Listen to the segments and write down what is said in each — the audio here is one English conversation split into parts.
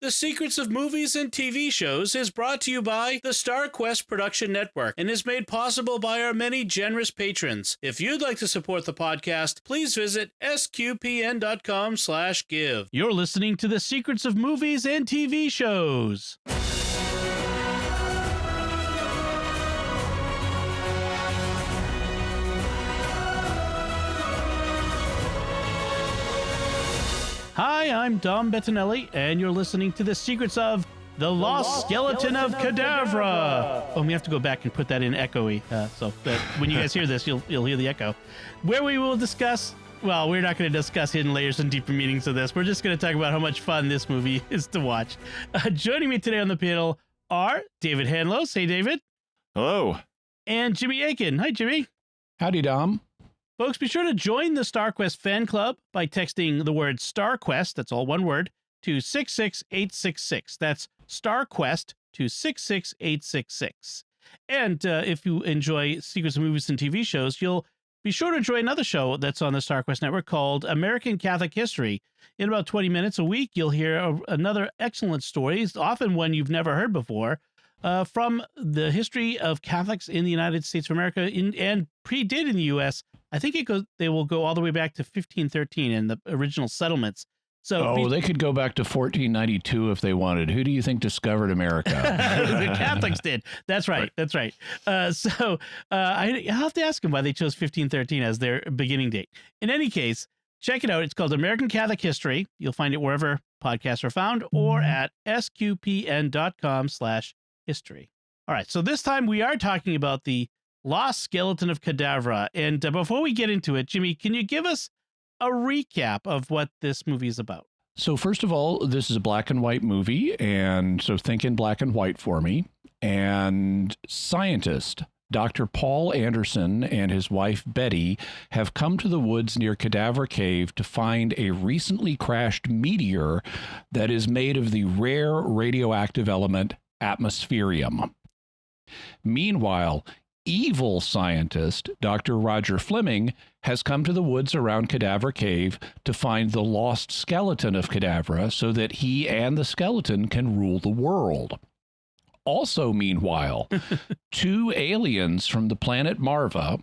The Secrets of Movies and TV Shows is brought to you by the StarQuest Production Network and is made possible by our many generous patrons. If you'd like to support the podcast, please visit sqpn.com/give. You're listening to The Secrets of Movies and TV Shows. Hi, I'm Dom Bettinelli, and you're listening to The Secrets of the Lost Skeleton of Cadavra. Oh, we have to go back and put that in echoey, so that when you guys hear this, you'll hear the echo. Where we will discuss, well, we're not going to discuss hidden layers and deeper meanings of this. We're just going to talk about how much fun this movie is to watch. Joining me today on the panel are David Handlos. Hey, David. Hello. And Jimmy Akin. Hi, Jimmy. Howdy, Dom. Folks, be sure to join the StarQuest fan club by texting the word StarQuest, that's all one word, to 66866. That's StarQuest to 66866. And if you enjoy Secrets of Movies and TV Shows, you'll be sure to enjoy another show that's on the StarQuest network called American Catholic History. In about 20 minutes a week, you'll hear another excellent story, often one you've never heard before, from the history of Catholics in the United States of America and predate in the U.S. I think they will go all the way back to 1513 and the original settlements. So they could go back to 1492 if they wanted. Who do you think discovered America? The Catholics did. That's right. That's right. I'll have to ask them why they chose 1513 as their beginning date. In any case, check it out. It's called American Catholic History. You'll find it wherever podcasts are found or at sqpn.com/history. All right. So this time we are talking about the Lost Skeleton of Cadavra. And before we get into it, Jimmy, can you give us a recap of what this movie is about? So first of all, this is a black and white movie, and so think in black and white for me. And scientist Dr. Paul Anderson and his wife Betty have come to the woods near Cadavra Cave to find a recently crashed meteor that is made of the rare radioactive element atmospherium. Meanwhile, evil scientist Dr. Roger Fleming has come to the woods around Cadavra Cave to find the lost skeleton of Cadavra so that he and the skeleton can rule the world. Also, meanwhile, two aliens from the planet Marva,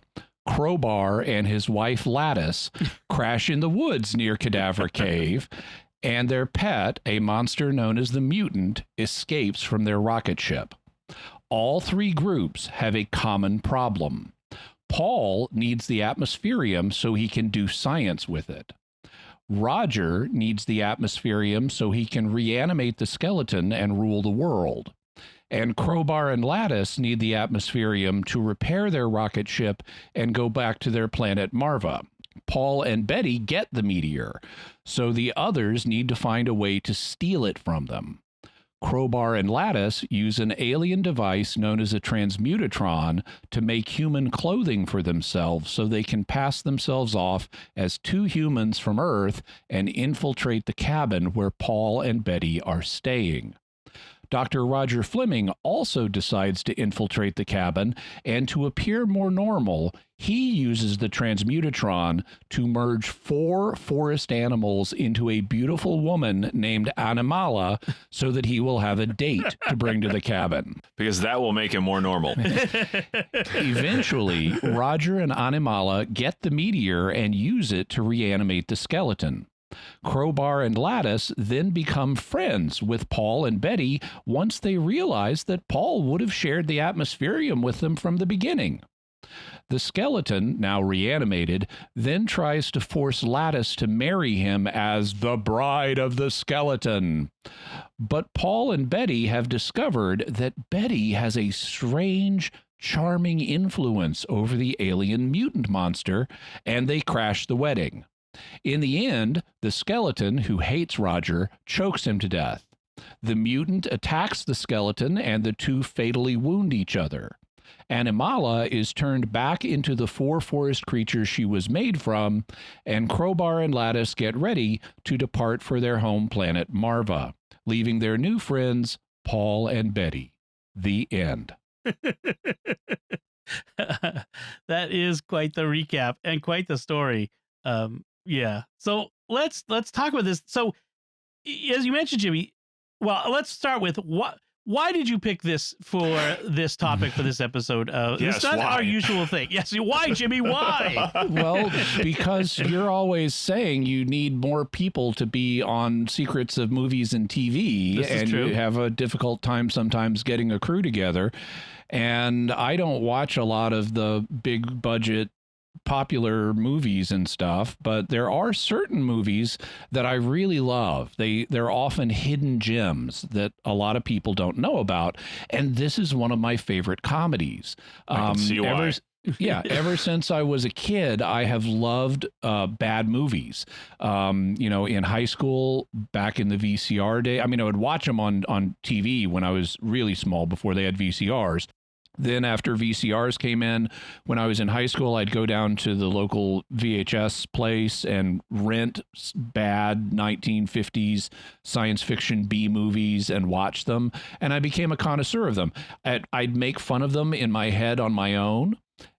Crowbar and his wife Lattice, crash in the woods near Cadavra Cave, and their pet, a monster known as the Mutant, escapes from their rocket ship. All three groups have a common problem. Paul needs the atmospherium so he can do science with it. Roger needs the atmospherium so he can reanimate the skeleton and rule the world. And Crowbar and Lattice need the atmospherium to repair their rocket ship and go back to their planet Marva. Paul and Betty get the meteor, so the others need to find a way to steal it from them. Crowbar and Lattice use an alien device known as a transmutatron to make human clothing for themselves so they can pass themselves off as two humans from Earth and infiltrate the cabin where Paul and Betty are staying. Dr. Roger Fleming also decides to infiltrate the cabin, and to appear more normal, he uses the transmutatron to merge 4 forest animals into a beautiful woman named Animala so that he will have a date to bring to the cabin. Because that will make him more normal. Eventually, Roger and Animala get the meteor and use it to reanimate the skeleton. Crowbar and Lattice then become friends with Paul and Betty once they realize that Paul would have shared the atmospherium with them from the beginning. The skeleton, now reanimated, then tries to force Lattice to marry him as the bride of the skeleton. But Paul and Betty have discovered that Betty has a strange, charming influence over the alien mutant monster, and they crash the wedding. In the end, the skeleton, who hates Roger, chokes him to death. The mutant attacks the skeleton, and the two fatally wound each other. Animala is turned back into the 4 forest creatures she was made from, and Crowbar and Lattice get ready to depart for their home planet Marva, leaving their new friends, Paul and Betty. The end. That is quite the recap and quite the story. Yeah. So let's talk about this. So as you mentioned, Jimmy, Well, let's start with what. Why did you pick this for this topic for this episode? Yes, it's not why? our usual thing. Yes, why, Jimmy? Why? Well, because you're always saying you need more people to be on Secrets of Movies and TV, This is and true. you have a difficult time sometimes getting a crew together. And I don't watch a lot of the big budget popular movies and stuff, but there are certain movies that I really love. They're often hidden gems that a lot of people don't know about, and this is one of my favorite comedies. I can see why. Ever since I was a kid, I have loved bad movies. In high school, back in the VCR day, I mean, I would watch them on TV when I was really small before they had VCRs. Then after VCRs came in, when I was in high school, I'd go down to the local VHS place and rent bad 1950s science fiction B movies and watch them. And I became a connoisseur of them. I'd make fun of them in my head on my own.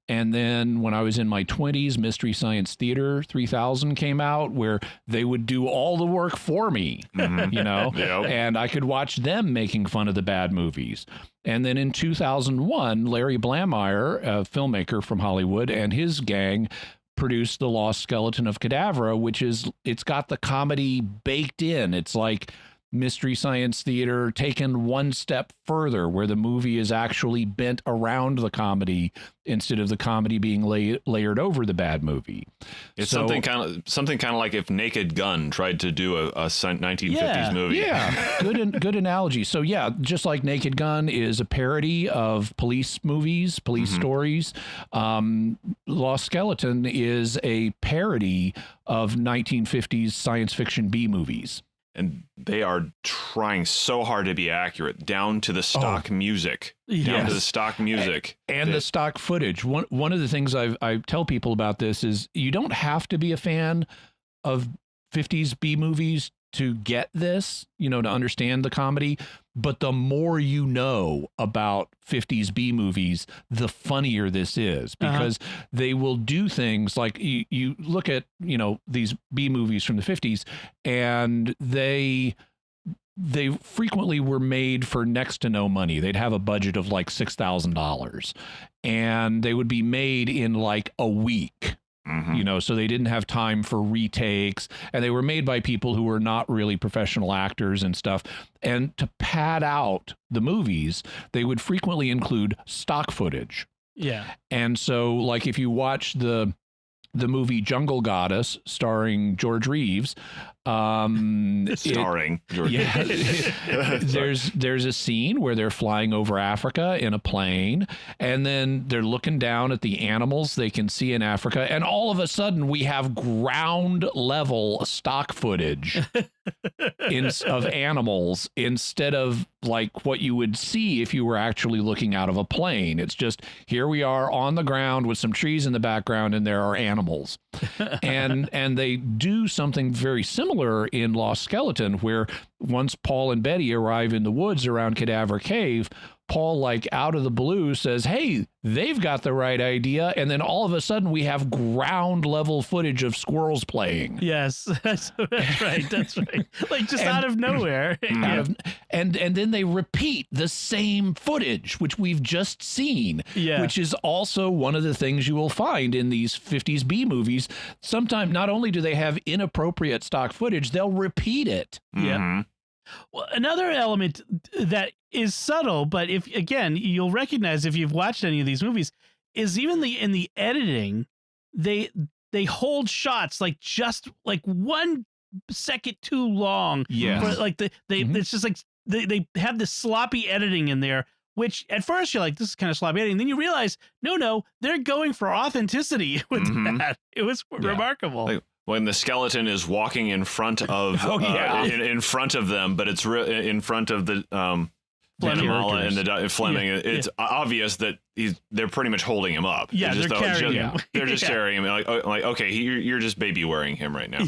And then when I was in my 20s, Mystery Science Theater 3000 came out, where they would do all the work for me, Yep. and I could watch them making fun of the bad movies. And then in 2001, Larry Blamire, a filmmaker from Hollywood, and his gang produced The Lost Skeleton of Cadavra, it's got the comedy baked in. It's like Mystery Science Theater taken one step further, where the movie is actually bent around the comedy instead of the comedy being layered over the bad movie. It's something kind of like if Naked Gun tried to do a 1950s movie. Yeah, good analogy. So yeah, just like Naked Gun is a parody of police movies, police stories, Lost Skeleton is a parody of 1950s science fiction B movies. And they are trying so hard to be accurate, down to the stock music, down to the stock music and the stock footage. One of the things I tell people about this is you don't have to be a fan of 50s B movies to get this, to understand the comedy. But the more you know about 50s B movies, the funnier this is, because they will do things like you look at, these B movies from the 50s, and they frequently were made for next to no money. They'd have a budget of like $6,000, and they would be made in like a week. So they didn't have time for retakes, and they were made by people who were not really professional actors and stuff. And to pad out the movies, they would frequently include stock footage. Yeah. And so, like, if you watch the movie Jungle Goddess starring George Reeves, starring George. Yeah, there's a scene where they're flying over Africa in a plane, and then they're looking down at the animals they can see in Africa, and all of a sudden we have ground level stock footage of animals instead of like what you would see if you were actually looking out of a plane. It's just, here we are on the ground with some trees in the background, and there are animals. and they do something very similar in Lost Skeleton, where once Paul and Betty arrive in the woods around Cadavra Cave, Paul, like out of the blue, says, "Hey, they've got the right idea." And then all of a sudden we have ground level footage of squirrels playing. Yes, that's right. That's right. Like just out of nowhere. And then they repeat the same footage, which we've just seen, which is also one of the things you will find in these 50s B movies. Sometimes not only do they have inappropriate stock footage, they'll repeat it. Yeah. Well, another element that is subtle, but you'll recognize if you've watched any of these movies, is even in the editing, they hold shots like just like 1 second too long. Yeah. It's just like they have this sloppy editing in there, which at first you're like, this is kind of sloppy editing. Then you realize, no, they're going for authenticity with that. It was remarkable. Like, when the skeleton is walking in front of in front of them, but it's in front of the Kamala and the Fleming. It's obvious that they're pretty much holding him up. Yeah, they're carrying him. They're just carrying him. Like okay, you're just baby wearing him right now.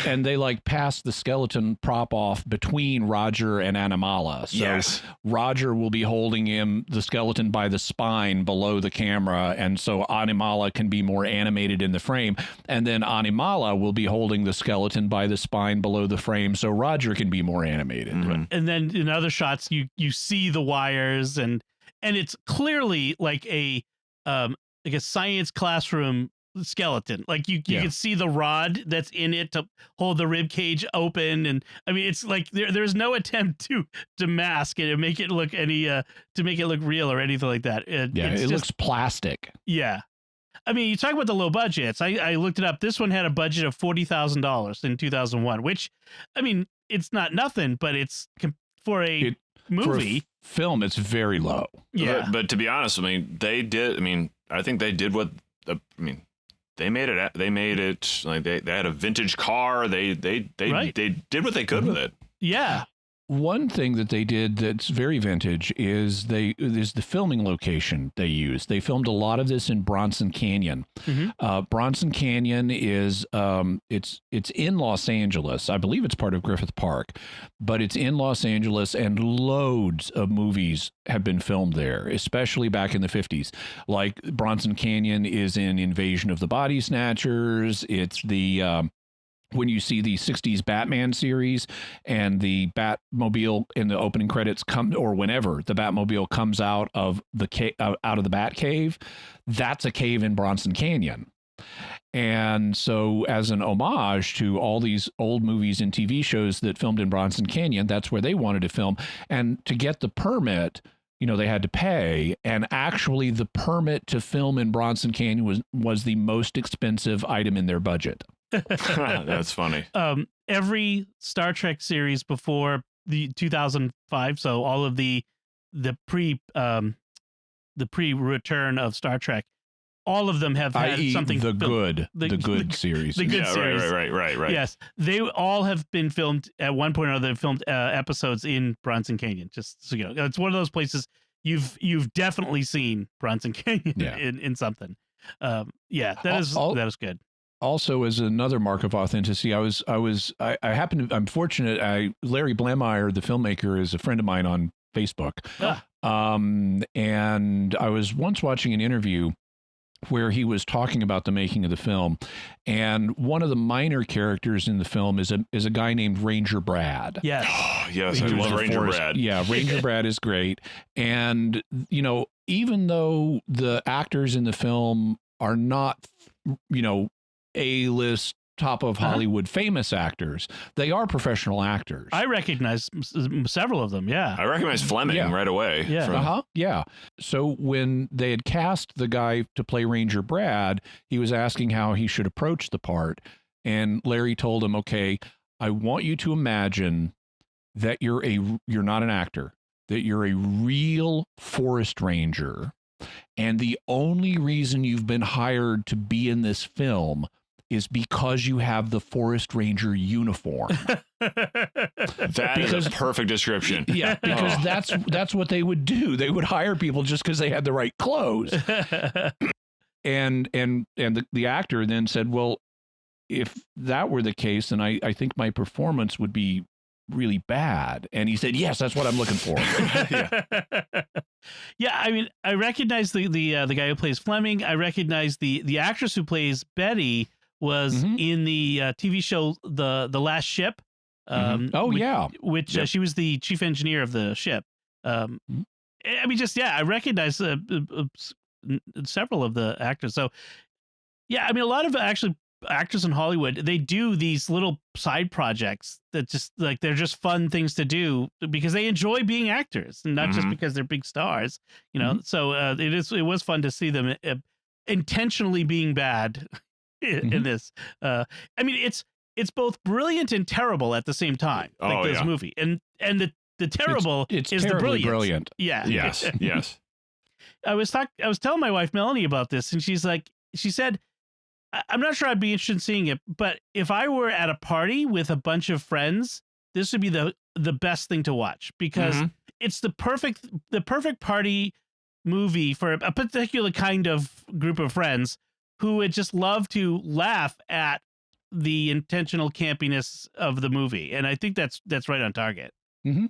And they like pass the skeleton prop off between Roger and Animala. So Roger will be holding the skeleton by the spine below the camera, and so Animala can be more animated in the frame. And then Animala will be holding the skeleton by the spine below the frame, so Roger can be more animated. Mm-hmm. And then in other shots, you see the wires and it's clearly like a science classroom skeleton. Like you can see the rod that's in it to hold the rib cage open, and I mean it's like there's no attempt to mask it and make it look to make it look real or anything like that. It looks plastic. Yeah. I mean, you talk about the low budgets. I looked it up. This one had a budget of $40,000 in 2001, which, I mean, it's not nothing, but it's for a movie. For a film, it's very low. Yeah. But to be honest, I mean, I think they did they made it like they had a vintage car. They did what they could with it. Yeah. One thing that they did that's very vintage is the filming location they used. They filmed a lot of this in Bronson Canyon. Mm-hmm. Bronson Canyon is it's in Los Angeles. I believe it's part of Griffith Park, but it's in Los Angeles, and loads of movies have been filmed there, especially back in the 50s. Like Bronson Canyon is in Invasion of the Body Snatchers. It's the when you see the 60s Batman series and the Batmobile in the opening credits or whenever the Batmobile comes out of the out of the Bat Cave, that's a cave in Bronson Canyon. And so as an homage to all these old movies and TV shows that filmed in Bronson Canyon, that's where they wanted to film. And to get the permit, they had to pay, and actually the permit to film in Bronson Canyon was the most expensive item in their budget. That's funny. Every Star Trek series before the 2005, so all of the pre-return of Star Trek, all of them have had something. The good series. The good series. Right. Yes, they all have been filmed at one point or other. Filmed episodes in Bronson Canyon. Just so you know, it's one of those places you've definitely seen Bronson Canyon in something. That is good. Also, as another mark of authenticity, I'm fortunate. Larry Blamire, the filmmaker, is a friend of mine on Facebook. And I was once watching an interview where he was talking about the making of the film, and one of the minor characters in the film is a guy named Ranger Brad. Yes. Yes, I love Ranger Brad. Yeah, Ranger Brad is great. And, even though the actors in the film are not, A-list, top of Hollywood famous actors, they are professional actors. I recognize several of them. Yeah. I recognize Fleming right away. Yeah. Yeah. So when they had cast the guy to play Ranger Brad, he was asking how he should approach the part. And Larry told him, okay, I want you to imagine that you're not an actor, that you're a real forest ranger. And the only reason you've been hired to be in this film is because you have the forest ranger uniform. That is a perfect description. Yeah, because that's what they would do. They would hire people just because they had the right clothes. and the actor then said, well, if that were the case, then I think my performance would be really bad. And he said, yes, that's what I'm looking for. Yeah, I mean, I recognize the guy who plays Fleming. I recognize the actress who plays Betty was in the TV show The Last Ship. Which she was the chief engineer of the ship. I mean, I recognize several of the actors. So, yeah, I mean, a lot of actors in Hollywood, they do these little side projects that just like they're just fun things to do because they enjoy being actors and not just because they're big stars. So it was fun to see them intentionally being bad. In this, I mean, it's both brilliant and terrible at the same time. This movie, and the terrible it's is the brilliant. Yeah. Yes. I was telling my wife Melanie about this, and she said, I'm not sure I'd be interested in seeing it, but if I were at a party with a bunch of friends, this would be the best thing to watch because it's the perfect party movie for a particular kind of group of friends who would just love to laugh at the intentional campiness of the movie. And I think that's right on target. Mm-hmm.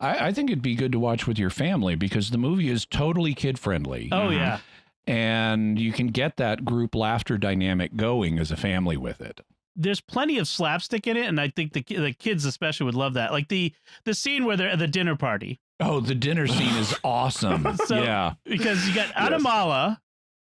I think it'd be good to watch with your family because the movie is totally kid-friendly. Oh, yeah. And you can get that group laughter dynamic going as a family with it. There's plenty of slapstick in it, and I think the kids especially would love that. Like the scene where they're at the dinner party. Oh, the dinner scene is awesome. Yeah. Because you got Anamala,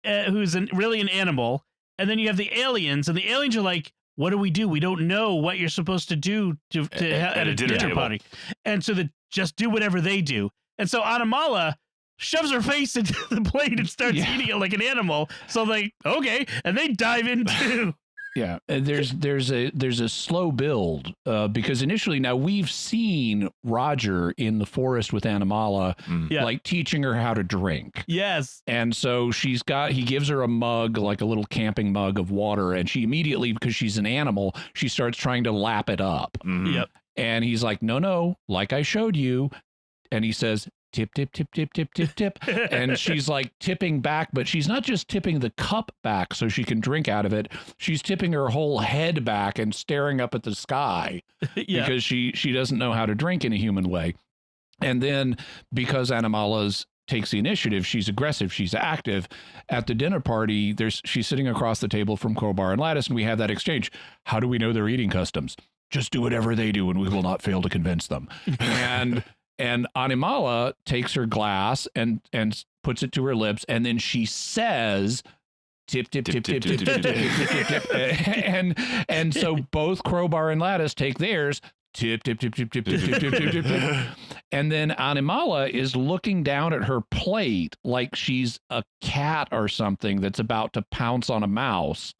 who's really an animal, and then you have the aliens, and the aliens are like, what do? We don't know what you're supposed to do at a dinner party. And so just do whatever they do. And so Anamala shoves her face into the plate and starts eating it like an animal. So like, okay. And they dive into. Yeah. There's a slow build because initially now we've seen Roger in the forest with Anamala, like teaching her how to drink. Yes. And so he gives her a mug, like a little camping mug of water. And she immediately, because she's an animal, she starts trying to lap it up. Mm-hmm. Yep. And he's like, no, like I showed you. And he says, tip, tip, tip, tip, tip, tip, tip. And she's like tipping back, but she's not just tipping the cup back so she can drink out of it. She's tipping her whole head back and staring up at the sky because she doesn't know how to drink in a human way. And then because Anamala's takes the initiative, she's aggressive, she's active. At the dinner party, she's sitting across the table from Crowbar and Lattice, and we have that exchange. How do we know their eating customs? Just do whatever they do, and we will not fail to convince them. And Anamala takes her glass and puts it to her lips, and then she says, tip, tip, tip, tip, tip, tip, tip, tip, tip. And so both Crowbar and Lattice take theirs, tip, tip, tip, tip, tip, tip, tip, tip, tip, tip, tip. And then Anamala is looking down at her plate like she's a cat or something that's about to pounce on a mouse.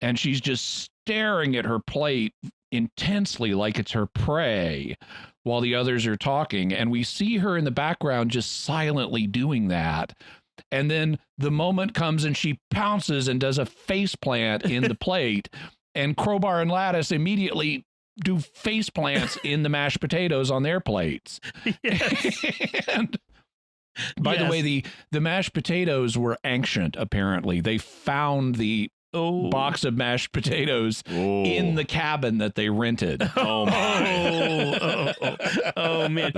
And she's just staring at her plate intensely like it's her prey while the others are talking. And we see her in the background just silently doing that. And then the moment comes and she pounces and does a face plant in the plate. And Crowbar and Lattice immediately do face plants in the mashed potatoes on their plates. Yes. And by the way, the mashed potatoes were ancient, apparently. They found the box of mashed potatoes in the cabin that they rented. Oh man!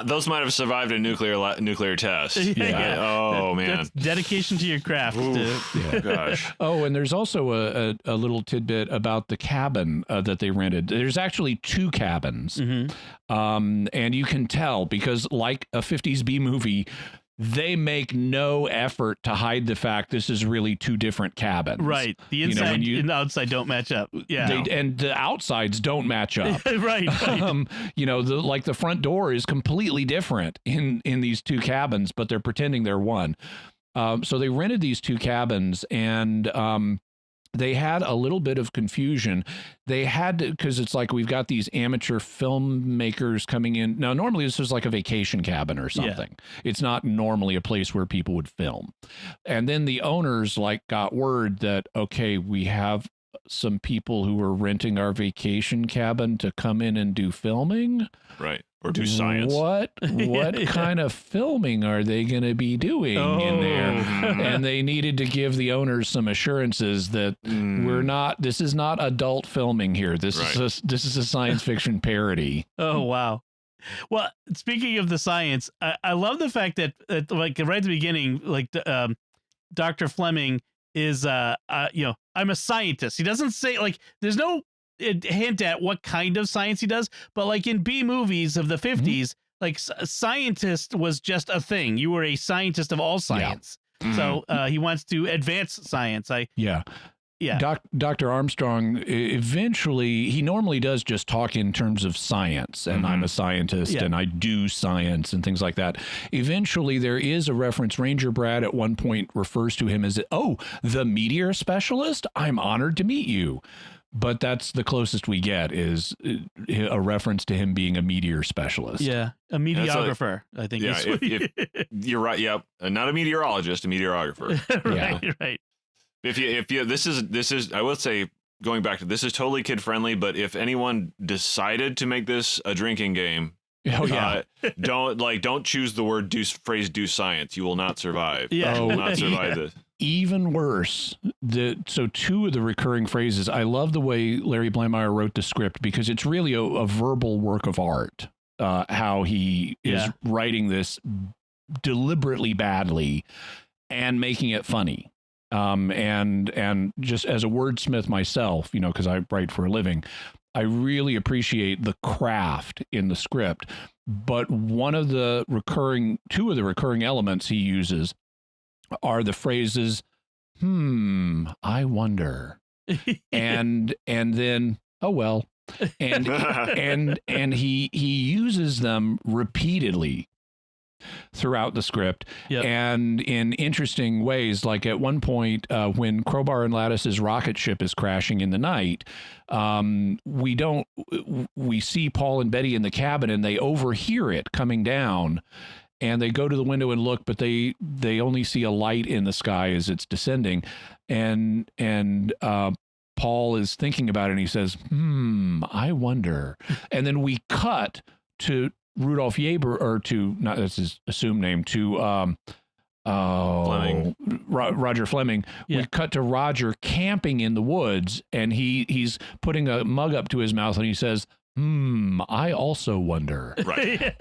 Those might have survived a nuclear test. Yeah. Oh man! That's dedication to your craft. Yeah. Gosh. Oh, and there's also a little tidbit about the cabin that they rented. There's actually two cabins, and you can tell because, like a 50s B movie, they make no effort to hide the fact this is really two different cabins. Right. The inside and the outside don't match up. Yeah. And the outsides don't match up. Right. The front door is completely different in these two cabins, but they're pretending they're one. So they rented these two cabins, and they had a little bit of confusion. They had to, because it's like we've got these amateur filmmakers coming in. Now, normally this is like a vacation cabin or something. Yeah. It's not normally a place where people would film. And then the owners got word that, okay, we have some people who are renting our vacation cabin to come in and do filming. Right. Or do science. What kind of filming are they going to be doing in there? And they needed to give the owners some assurances that this is not adult filming here. This is a science fiction parody. Oh, wow. Well, speaking of the science, I love the fact that right at the beginning, Dr. Fleming is, I'm a scientist. He doesn't say there's no hint at what kind of science he does, but in B movies of the 50s, scientist was just a thing. You were a scientist of all science. Yeah. So he wants to advance science. Dr. Armstrong, eventually, he normally does just talk in terms of science, and I'm a scientist, and I do science and things like that. Eventually, there is a reference. Ranger Brad at one point refers to him as, the meteor specialist? I'm honored to meet you. But that's the closest we get is a reference to him being a meteor specialist. Yeah, a meteorographer, I think. Yeah, if you're right. Yep, not a meteorologist, a meteorographer. Right. If you this is I will say, going back to this is totally kid friendly, but if anyone decided to make this a drinking game, Oh yeah. Don't choose the word phrase do science. You will not survive. Yeah. You will not survive this. Even worse, so two of the recurring phrases, I love the way Larry Blandmeyer wrote the script because it's really a verbal work of art, how he is writing this deliberately badly and making it funny. And just as a wordsmith myself, because I write for a living, I really appreciate the craft in the script. But two of the recurring elements he uses are the phrases, I wonder, and then, oh well, and he uses them repeatedly throughout the script, and in interesting ways. Like at one point, when Crowbar and Lattice's rocket ship is crashing in the night, we see Paul and Betty in the cabin, and they overhear it coming down. And they go to the window and look, but they only see a light in the sky as it's descending. And Paul is thinking about it, and he says, I wonder. And then we cut to Rudolph Yaber, or that's his assumed name, to Fleming. Roger Fleming. We cut to Roger camping in the woods, and he's putting a mug up to his mouth, and he says, I also wonder. Right.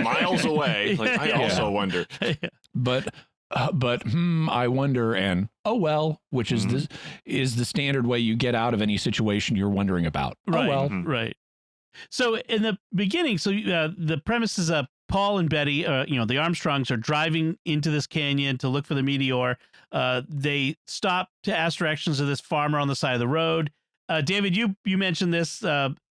Miles away. Like, I also wonder. But I wonder, and oh well, which is the standard way you get out of any situation you're wondering about. Right. Oh well. Right. So in the beginning, the premise is Paul and Betty, the Armstrongs, are driving into this canyon to look for the meteor. They stop to ask directions to this farmer on the side of the road. David, you mentioned this.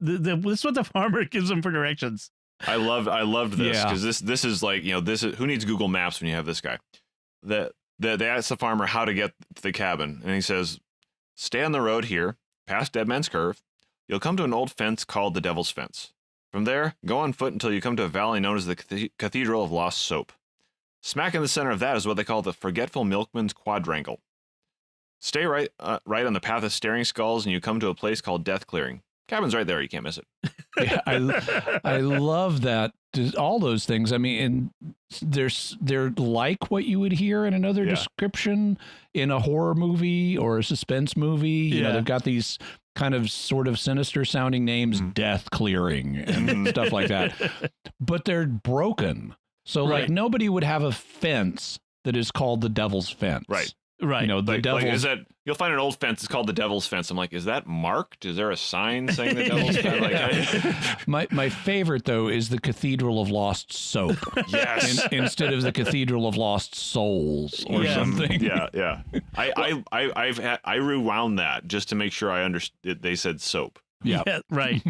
This is what the farmer gives them for directions. I loved this because this is like, who needs Google Maps when you have this guy? They ask the farmer how to get to the cabin, and he says, "Stay on the road here, past Dead Man's Curve. You'll come to an old fence called the Devil's Fence. From there, go on foot until you come to a valley known as the Cathedral of Lost Soap. Smack in the center of that is what they call the Forgetful Milkman's Quadrangle. Stay right on the path of Staring Skulls, and you come to a place called Death Clearing. Cabin's right there. You can't miss it." Yeah, I love that. All those things. I mean, they're like what you would hear in another description in a horror movie or a suspense movie. They've got these kind of sort of sinister sounding names, Death Clearing and stuff like that. But they're broken. So like nobody would have a fence that is called the Devil's Fence. Right. Right. The Devil's... is that, you'll find an old fence, it's called the Devil's Fence. I'm like, is that marked? Is there a sign saying the Devil's Fence? My favorite, though, is the Cathedral of Lost Soap. Yes. Instead of the Cathedral of Lost Souls or something. Yeah. I rewound that just to make sure I understood. They said soap. Yeah, right.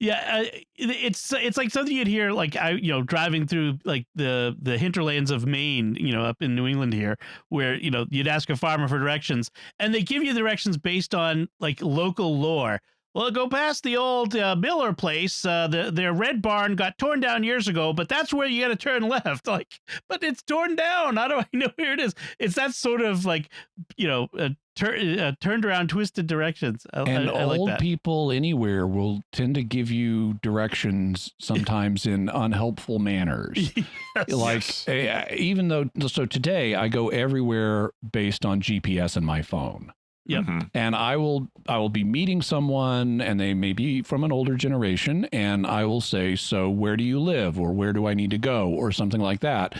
It's like something you'd hear, like, driving through like the hinterlands of Maine, up in New England here, where you'd ask a farmer for directions, and they give you directions based on like local lore. Well, go past the old Miller place. Their red barn got torn down years ago, but that's where you got to turn left. Like, but it's torn down. How do I know where it is? It's that sort of like, turned around, twisted directions. I like old that. People anywhere will tend to give you directions sometimes in unhelpful manners. Even though, so today I go everywhere based on GPS in my phone. Yep. And I will be meeting someone, and they may be from an older generation, and I will say, so where do you live, or where do I need to go, or something like that.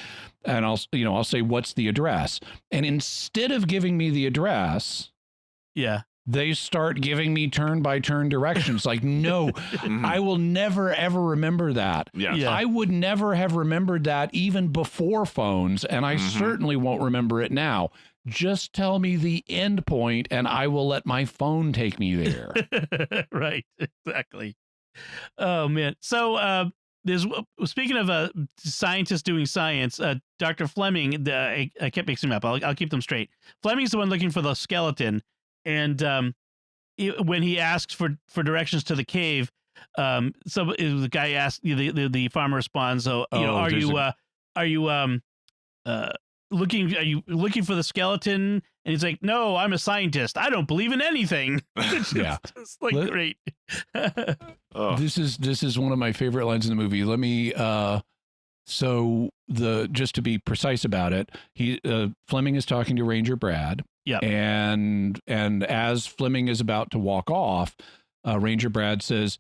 And I'll say, what's the address? And instead of giving me the address, they start giving me turn by turn directions. Like, no, I will never, ever remember that. Yeah. I would never have remembered that even before phones, and I certainly won't remember it now. Just tell me the end point, and I will let my phone take me there. Right, exactly. Oh man. So speaking of scientists doing science, Dr. Fleming, I kept mixing them up. I'll keep them straight. Fleming's the one looking for the skeleton, and when he asks for directions to the cave, so the guy asks, the farmer responds, "So are you are you looking for the skeleton? And he's like, no, I'm a scientist. I don't believe in anything. Yeah. It's like great. This is one of my favorite lines in the movie. Let me just to be precise about it, Fleming is talking to Ranger Brad. Yeah. And as Fleming is about to walk off, Ranger Brad says,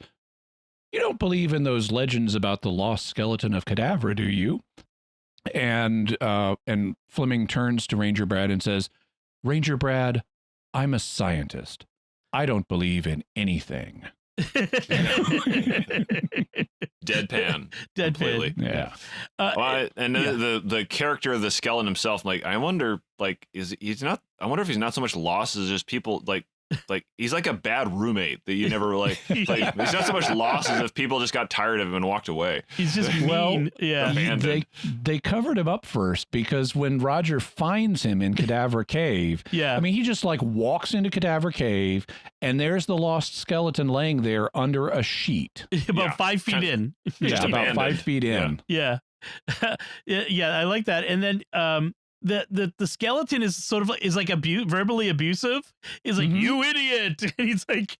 "You don't believe in those legends about the lost skeleton of Cadavra, do you?" And Fleming turns to Ranger Brad and says, "Ranger Brad, I'm a scientist. I don't believe in anything." Deadpan. Completely. Yeah. And the character of the skeleton himself, like, I wonder, like, I wonder if he's not so much lost as just people like he's like a bad roommate that you never like he's not so much lost as if people just got tired of him and walked away. He's just mean. They covered him up first, because when Roger finds him in Cadavra Cave, I mean, he just like walks into Cadavra Cave and there's the lost skeleton laying there under a sheet. About 5 feet in. Yeah, about 5 feet in. Yeah. Yeah, I like that. And then the skeleton is sort of is like verbally abusive. He's like, "You idiot!" And he's like,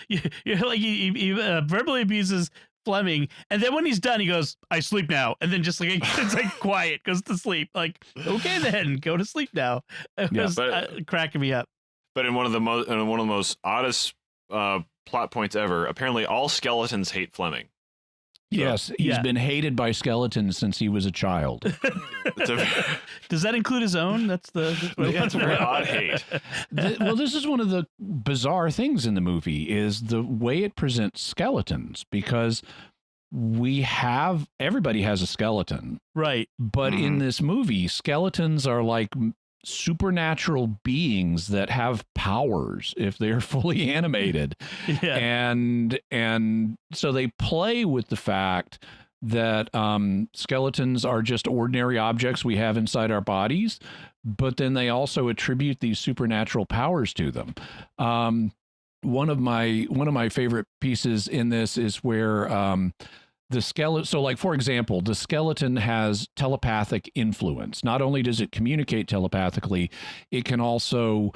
"You're like," he verbally abuses Fleming, and then when he's done, he goes, "I sleep now," and then just like it's like quiet, goes to sleep. Like, okay, then go to sleep now. It was cracking me up. But in one of the most oddest plot points ever, apparently all skeletons hate Fleming. Yes, he's been hated by skeletons since he was a child. Does that include his own? That's a very odd hate. Well, this is one of the bizarre things in the movie, is the way it presents skeletons, because everybody has a skeleton. Right. But in this movie, skeletons are like supernatural beings that have powers if they're fully animated. And so they play with the fact that skeletons are just ordinary objects we have inside our bodies, but then they also attribute these supernatural powers to them. One of my favorite pieces in this is where the skeleton, so like, for example, the skeleton has telepathic influence. Not only does it communicate telepathically, it can also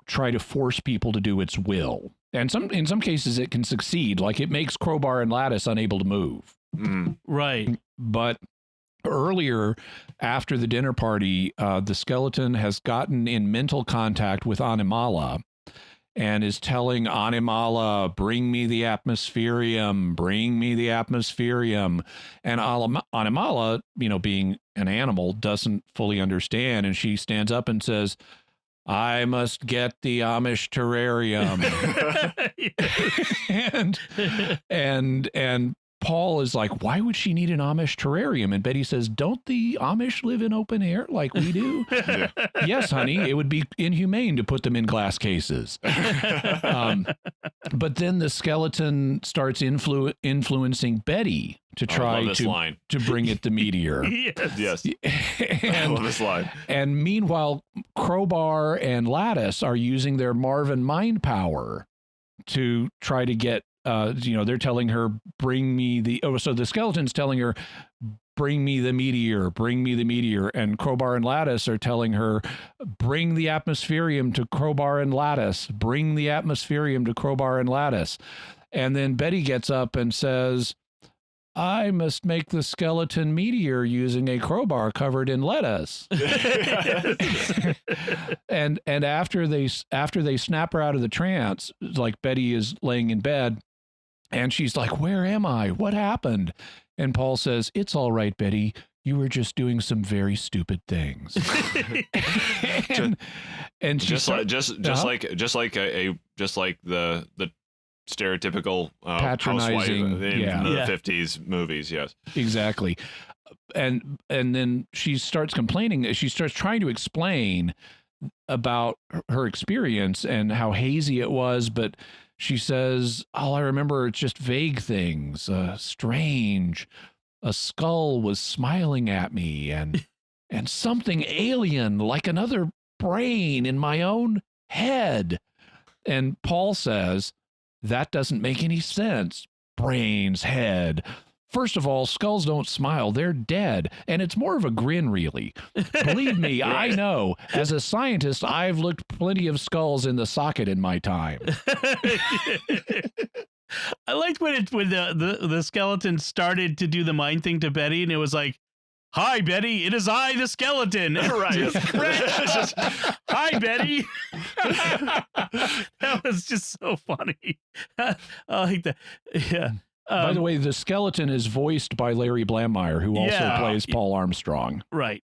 try to force people to do its will. And in some cases it can succeed, like it makes Crowbar and Lattice unable to move. Right. But earlier, after the dinner party, the skeleton has gotten in mental contact with Animala, and is telling Animala, "Bring me the atmospherium, bring me the atmospherium." And Animala, being an animal, doesn't fully understand. And she stands up and says, "I must get the Amish terrarium." and Paul is like, "Why would she need an Amish terrarium?" And Betty says, "Don't the Amish live in open air like we do?" "Yes, honey, it would be inhumane to put them in glass cases." But then the skeleton starts influencing Betty to try to bring it the meteor. Yes. I love this line. And meanwhile, Crowbar and Lattice are using their Marvin mind power to try to get, they're telling her, so the skeleton's telling her, "Bring me the meteor, bring me the meteor." And Crowbar and Lattice are telling her, "Bring the atmospherium to Crowbar and Lattice, bring the atmospherium to Crowbar and Lattice." And then Betty gets up and says, "I must make the skeleton meteor using a crowbar covered in lettuce." and after they snap her out of the trance, like, Betty is laying in bed and she's like, "Where am I? What happened?" And Paul says, "It's all right, Betty. You were just doing some very stupid things." and just like the stereotypical patronizing housewife in the 50s movies. Yes, exactly. And then she starts complaining. She starts trying to explain about her experience and how hazy it was, but she says, "All I remember is just vague things, strange. A skull was smiling at me, and something alien, like another brain in my own head." And Paul says, "That doesn't make any sense. Brains, head. First of all, skulls don't smile. They're dead. And it's more of a grin, really. Believe me, I know. As a scientist, I've looked plenty of skulls in the socket in my time. I liked when the skeleton started to do the mind thing to Betty, and it was like, "Hi, Betty. It is I, the skeleton." Right. Hi, Betty. That was just so funny. I like that. Yeah. By the way, the skeleton is voiced by Larry Blamire, who also plays Paul Armstrong. Right.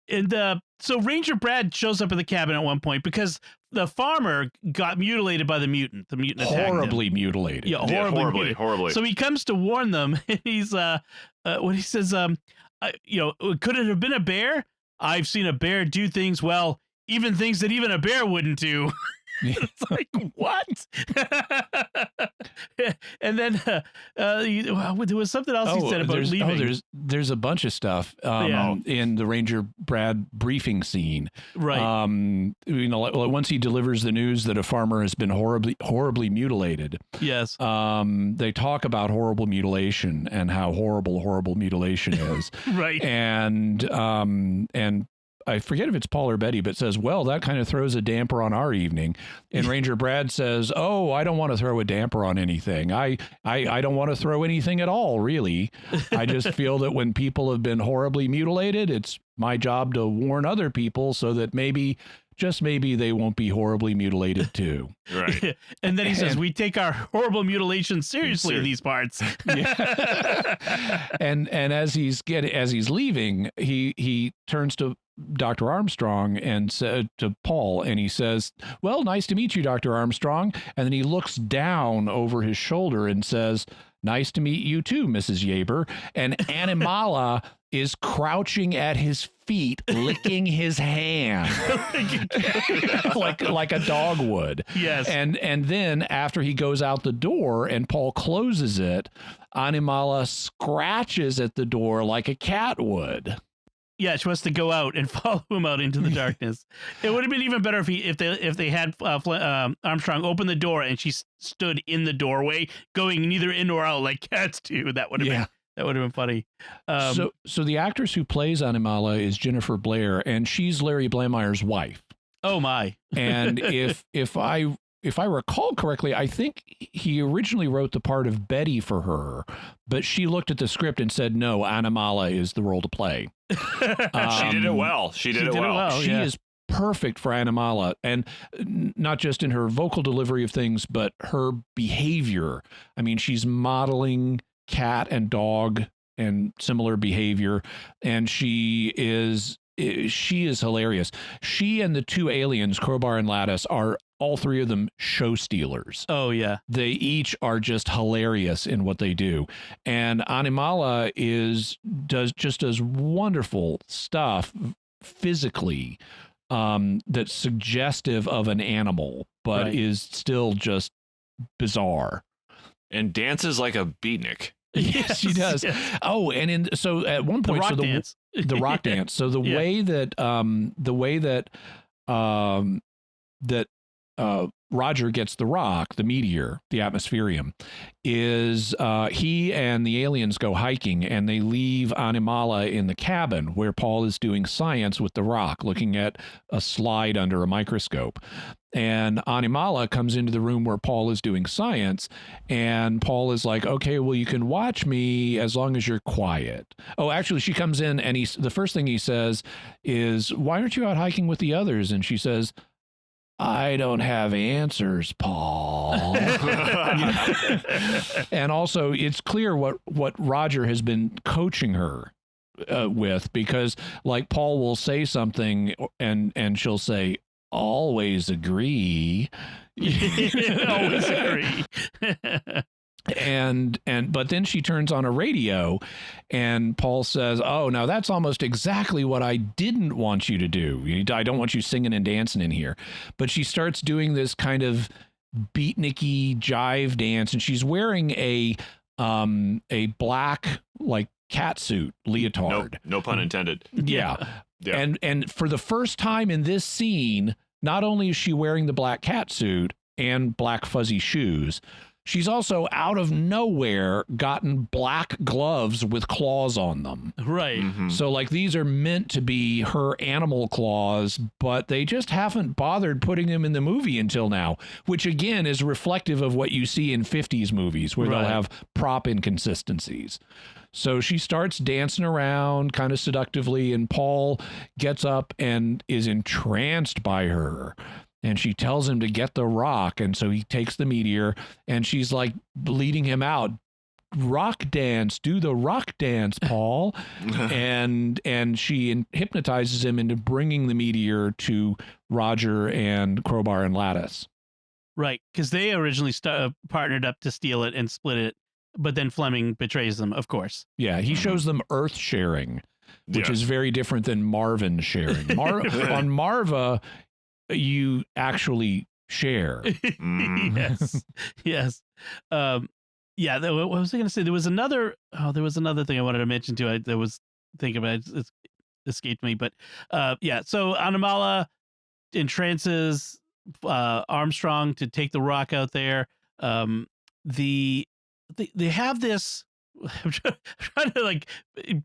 And so Ranger Brad shows up at the cabin at one point because the farmer got mutilated by the mutant. The mutant attacked him. Horribly mutilated. Yeah, horribly. So he comes to warn them, and he's when he says, could it have been a bear? I've seen a bear do things, well, even things that even a bear wouldn't do. It's like, what? And then there was something else he said about leaving. There's a bunch of stuff in the Ranger Brad briefing scene. Right. Once he delivers the news that a farmer has been horribly mutilated. Yes. They talk about horrible mutilation and how horrible mutilation is. Right. And I forget if it's Paul or Betty, but says, well, that kind of throws a damper on our evening. And Ranger Brad says, oh, I don't want to throw a damper on anything. I don't want to throw anything at all, really. I just feel that when people have been horribly mutilated, it's my job to warn other people so that just maybe they won't be horribly mutilated too. Right. And then he says, we take our horrible mutilation seriously in these parts. Yeah. and as he's leaving, he turns to Dr. Armstrong and said to Paul, and he says, well, nice to meet you, Dr. Armstrong. And then he looks down over his shoulder and says, nice to meet you too, Mrs. Yaber. And Animala is crouching at his feet, licking his hand like a dog would. Yes. And then after he goes out the door and Paul closes it, Animala scratches at the door like a cat would. Yeah, she wants to go out and follow him out into the darkness. It would have been even better if they had Armstrong open the door and she stood in the doorway, going neither in nor out like cats do. That would have been funny. So the actress who plays Animala is Jennifer Blair, and she's Larry Blamire's wife. Oh my! And if I recall correctly, I think he originally wrote the part of Betty for her, but she looked at the script and said, no, Animala is the role to play. She did it well. She did it well. She is perfect for Animala, and not just in her vocal delivery of things, but her behavior. I mean, she's modeling cat and dog and similar behavior, and she is hilarious. She and the two aliens, Crowbar and Lattice, are all three of them show stealers. Oh yeah. They each are just hilarious in what they do. And Animala does wonderful stuff physically that's suggestive of an animal, but is still just bizarre. And dances like a beatnik. Yes, she does. Yes. Oh, and so at one point, the rock dance. So the way that Roger gets the rock, the meteor, the atmospherium, is he and the aliens go hiking, and they leave Animala in the cabin where Paul is doing science with the rock, looking at a slide under a microscope. And Animala comes into the room where Paul is doing science, and Paul is like, okay, well, you can watch me as long as you're quiet. Oh, actually, she comes in, and the first thing he says is, why aren't you out hiking with the others? And she says, I don't have answers, Paul. And also, it's clear what Roger has been coaching her with, because like Paul will say something and she'll say, always agree. Always agree. But then she turns on a radio and Paul says, oh, now that's almost exactly what I didn't want you to do. I don't want you singing and dancing in here. But she starts doing this kind of beatniky jive dance, and she's wearing a black like catsuit leotard. No pun intended. Yeah. And for the first time in this scene, not only is she wearing the black catsuit and black fuzzy shoes, She's also out of nowhere gotten black gloves with claws on them. Right. Mhm. So like these are meant to be her animal claws, but they just haven't bothered putting them in the movie until now, which again is reflective of what you see in 50s movies where Right. they'll have prop inconsistencies. So she starts dancing around kind of seductively, and Paul gets up and is entranced by her. And she tells him to get the rock. And so he takes the meteor, and she's like leading him out. Rock dance, do the rock dance, Paul. and she hypnotizes him into bringing the meteor to Roger and Crowbar and Lattice. Right. Because they originally partnered up to steal it and split it. But then Fleming betrays them, of course. Yeah, he shows them earth sharing, which Yeah. is very different than Marvin sharing. On Marva, you actually share. Mhm. Yes. Yes. Yeah. What was I going to say? There was another thing I wanted to mention too. That was thinking about it escaped me, but yeah. So Anamala entrances Armstrong to take the rock out there. They have this. I'm trying to like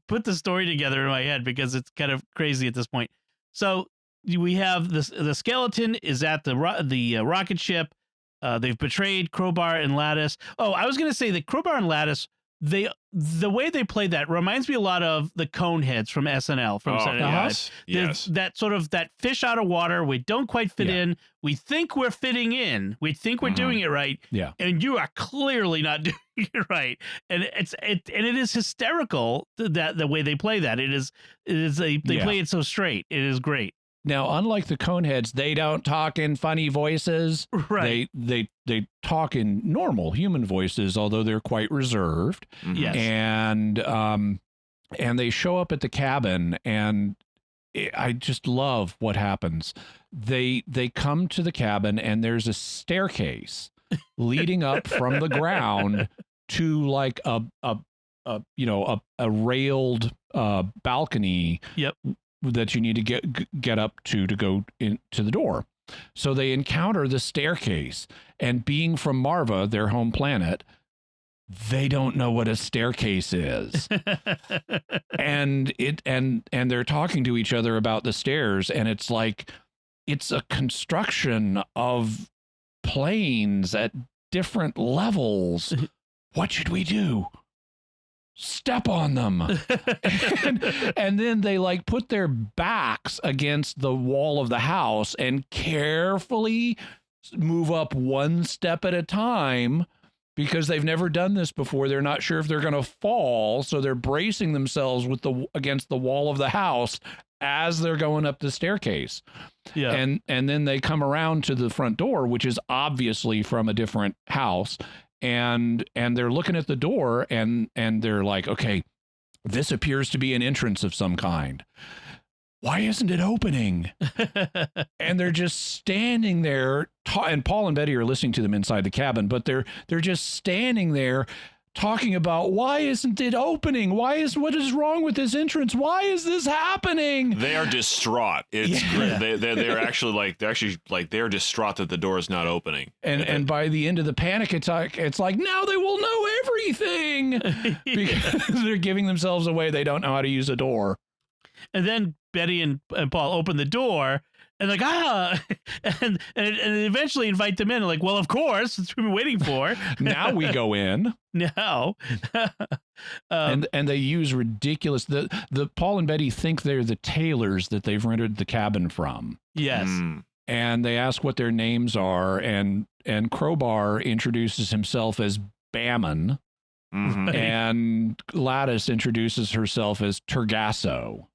put the story together in my head because it's kind of crazy at this point. So we have this: the skeleton is at the rocket ship. They've betrayed Crowbar and Lattice. Oh, I was going to say that Crowbar and Lattice, the way they play that reminds me a lot of the Coneheads from SNL from Saturday Night Live. yes. There's Yes. that sort of that fish out of water. We don't quite fit in. We think we're fitting in. We think we're doing it right. Yeah. And you are clearly not doing it right. And it is hysterical that the way they play that. They play it so straight. It is great. Now, unlike the Coneheads, they don't talk in funny voices. Right. They talk in normal human voices, although they're quite reserved. Mhm. Yes. And they show up at the cabin, and I just love what happens. They come to the cabin, and there's a staircase leading up from the ground to like a railed balcony. Yep. That you need to get up to go into the door. So they encounter the staircase, and being from Marva, their home planet, they don't know what a staircase is. and they're talking to each other about the stairs, and it's like it's a construction of planes at different levels. What should we do? Step on them. and then they like put their backs against the wall of the house and carefully move up one step at a time because they've never done this before. They're not sure if they're going to fall, so they're bracing themselves against the wall of the house as they're going up the staircase. Yeah. And then they come around to the front door, which is obviously from a different house. And they're looking at the door, and they're like, okay, this appears to be an entrance of some kind. Why isn't it opening? And they're just standing there, and Paul and Betty are listening to them inside the cabin, but they're just standing there talking about, why isn't it opening? What is wrong with this entrance? Why is this happening? They are distraught. It's great. They're distraught that the door is not opening. And by the end of the panic attack, it's like, now they will know everything because they're giving themselves away. They don't know how to use a door. And then Betty and Paul open the door and like, and eventually invite them in. Like, well, of course, that's what we've been waiting for. Now we go in. Now. And they use ridiculous, the Paul and Betty think they're the tailors that they've rented the cabin from. Yes. And they ask what their names are, and Crowbar introduces himself as Bammon, Mhm. and Lattice introduces herself as Turgasso.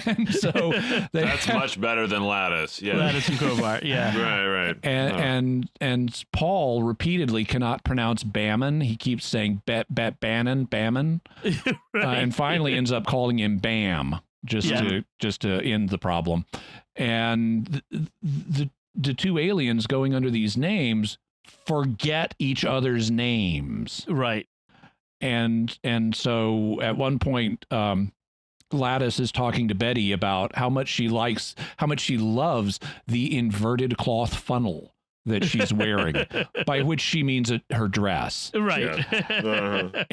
And so That's much better than Lattice. Yeah. Lattice and Crowbar. Yeah. Right. And Paul repeatedly cannot pronounce Bammon. He keeps saying Bannon. Right. And finally ends up calling him Bam just to end the problem. And the two aliens going under these names forget each other's names. Right. And so at one point, Lattice is talking to Betty about how much she loves the inverted cloth funnel, that she's wearing, by which she means her dress. Right. Yeah.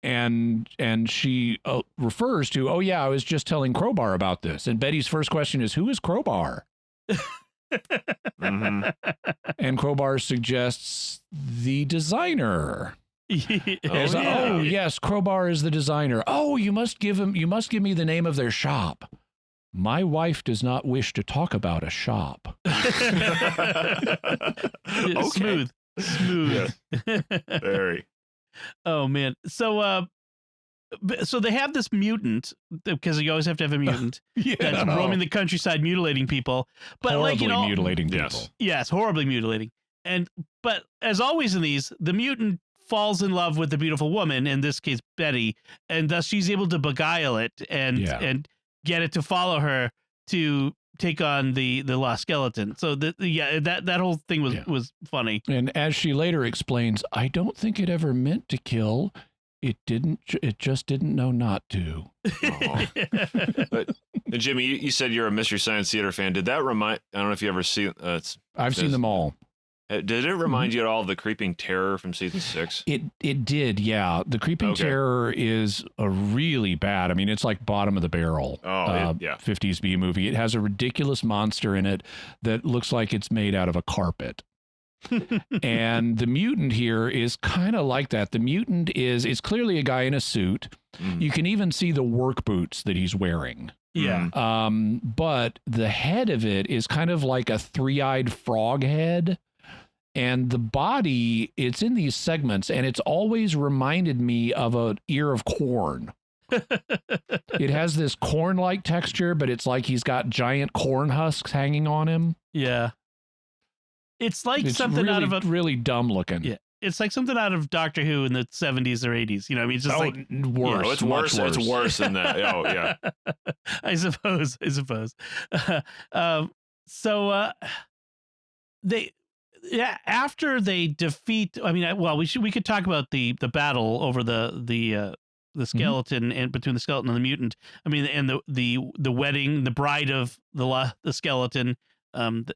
And she refers to, oh yeah, I was just telling Crowbar about this. And Betty's first question is, who is Crowbar? Mm-hmm. And Crowbar suggests the designer. Oh yes, Crowbar is the designer. Oh, you must give me the name of their shop. My wife does not wish to talk about a shop. Smooth. Yeah. Very. Oh man. So they have this mutant, because you always have to have a mutant that's roaming the countryside mutilating people. But horribly mutilating people. Yes, horribly mutilating. But as always in these, the mutant falls in love with the beautiful woman, in this case Betty, and thus she's able to beguile it and get it to follow her to take on the lost skeleton. So that whole thing was funny. And as she later explains, I don't think it ever meant to kill. It just didn't know not to. But Jimmy, you said you're a Mystery Science Theater fan. Did that remind? I don't know if you ever see. I've seen them all. Did it remind you at all of the Creeping Terror from season 6? It did, yeah. The Creeping Terror is a really bad. I mean, it's like bottom of the barrel. 50s B movie. It has a ridiculous monster in it that looks like it's made out of a carpet. And the mutant here is kind of like that. The mutant is clearly a guy in a suit. You can even see the work boots that he's wearing. Yeah. But the head of it is kind of like a three-eyed frog head. And the body, it's in these segments, and it's always reminded me of an ear of corn. It has this corn-like texture, but it's like he's got giant corn husks hanging on him. Yeah. It's like something really, out of a really dumb looking. Yeah. It's like something out of Doctor Who in the 70s or 80s. You know, I mean, it's just worse. No, it's worse. It's worse than that. Oh, yeah. I suppose. After they defeat, I mean, we could talk about the battle over the skeleton and between the skeleton and the mutant. I mean, and the wedding, the bride of the skeleton, and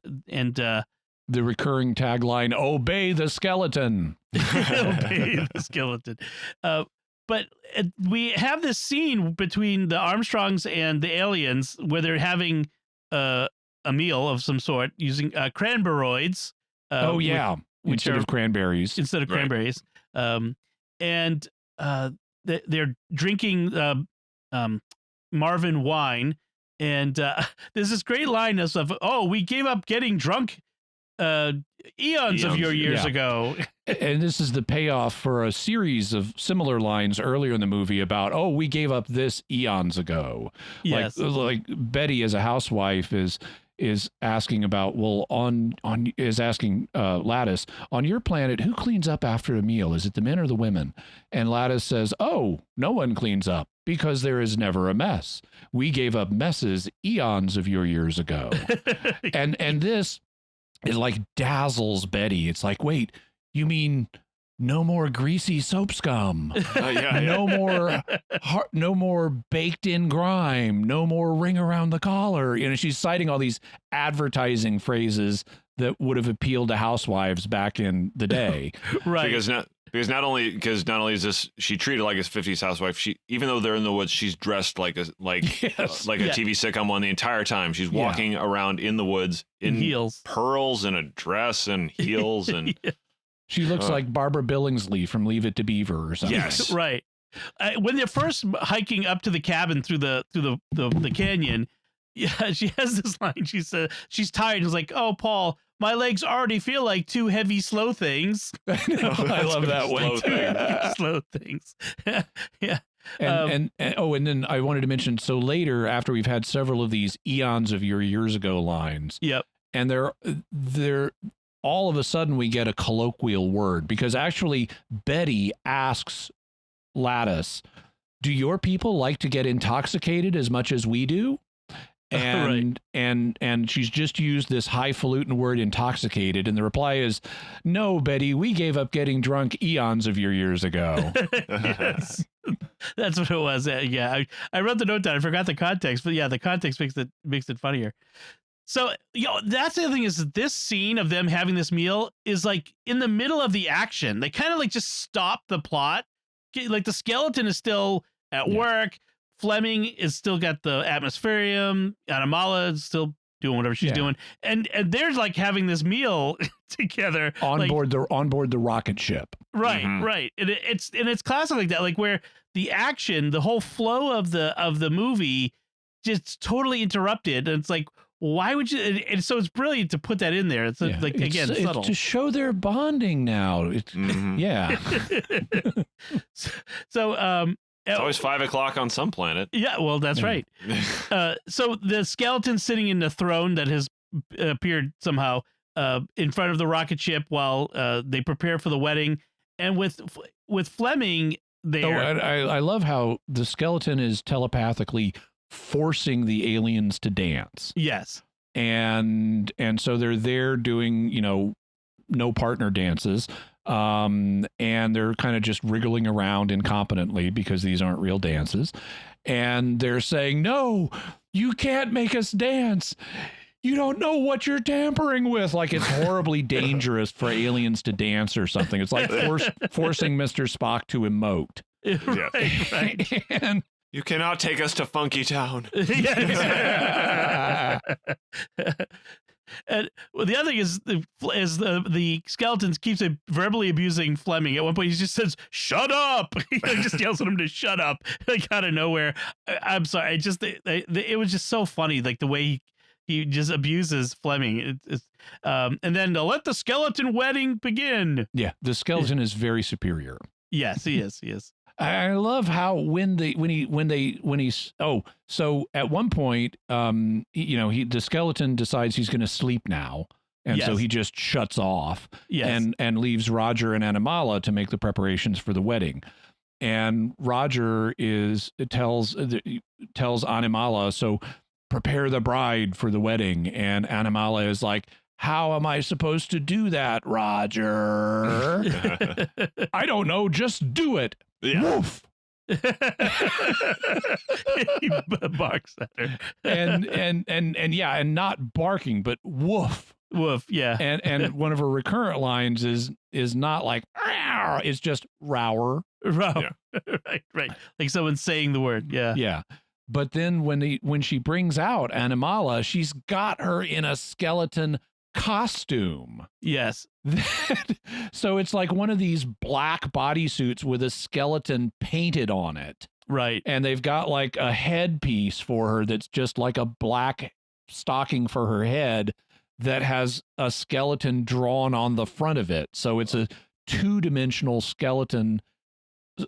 the recurring tagline, "Obey the skeleton." Obey the skeleton. But we have this scene between the Armstrongs and the aliens where they're having a meal of some sort using cranberroids. Instead of cranberries. And they're drinking Marvin wine. And there's this great line of, we gave up getting drunk eons of your years ago. And this is the payoff for a series of similar lines earlier in the movie about, we gave up this eons ago. Yes. Like Betty as a housewife is asking about, asking Lattice, on your planet, who cleans up after a meal? Is it the men or the women? And Lattice says, no one cleans up because there is never a mess. We gave up messes eons of your years ago. and this is like dazzles Betty. It's like, wait, you mean no more greasy soap scum? No more baked in grime, no more ring around the collar. You know, she's citing all these advertising phrases that would have appealed to housewives back in the day. Right. Because not only is this, she treated like a 50s housewife, even though they're in the woods, she's dressed like a TV sitcom one the entire time. She's walking around in the woods in heels, pearls, and a dress and heels, and she looks like Barbara Billingsley from Leave It to Beaver or something. Yes, right. When they're first hiking up to the cabin through the canyon, she has this line. She said she's tired. It's like, "Oh, Paul, my legs already feel like two heavy, slow things." I love that one. Slow things. Yeah. And then I wanted to mention, so later, after we've had several of these eons of your years ago lines. Yep. And they're all of a sudden we get a colloquial word, because actually Betty asks Lattice, do your people like to get intoxicated as much as we do? And and she's just used this highfalutin word intoxicated, and the reply is, no, Betty, we gave up getting drunk eons of your years ago. Yes. That's what it was. I wrote the note down. I forgot the context, but the context makes it funnier. So, that's the other thing is that this scene of them having this meal is like in the middle of the action. They kind of like just stop the plot. Like the skeleton is still at work. Fleming is still got the atmospherium. Animala is still doing whatever she's doing. And they're like having this meal together. On board the rocket ship. Right, right. And it's classic like that, like where the action, the whole flow of the movie just totally interrupted. And it's like, why would you? And so it's brilliant to put that in there. It's like, again, subtle. It's to show their bonding now. Yeah. So, it's always 5 o'clock on some planet. Yeah, well, that's right. So the skeleton's sitting in the throne that has appeared somehow in front of the rocket ship while they prepare for the wedding. And with Fleming there. I love how the skeleton is telepathically forcing the aliens to dance. Yes. And so they're there doing, no partner dances. And they're kind of just wriggling around incompetently because these aren't real dances. And they're saying, no, you can't make us dance. You don't know what you're tampering with. Like it's horribly dangerous for aliens to dance or something. It's like forcing Mr. Spock to emote. Right. And you cannot take us to Funky Town. And the other thing is the skeleton keeps verbally abusing Fleming. At one point, he just says, "Shut up!" He just yells at him to shut up, like out of nowhere. I'm sorry. It was just so funny, like the way he just abuses Fleming. And then to let the skeleton wedding begin. Yeah, the skeleton is very superior. Yes, he is. He is. I love how so at one point, the skeleton decides he's going to sleep now. And so he just shuts off and leaves Roger and Animala to make the preparations for the wedding. And Roger tells Animala, so prepare the bride for the wedding. And Animala is like, how am I supposed to do that, Roger? I don't know. Just do it. Yeah. Woof. He barks at her. and not barking, but woof. Woof, yeah. And one of her recurrent lines is not like, "Rawr," it's just rower. Yeah. Right. Like someone saying the word. Yeah. Yeah. But then when she brings out Animala, she's got her in a skeleton costume. Yes. So it's like one of these black bodysuits with a skeleton painted on it. Right. And they've got like a headpiece for her that's just like a black stocking for her head that has a skeleton drawn on the front of it. So it's a two-dimensional skeleton,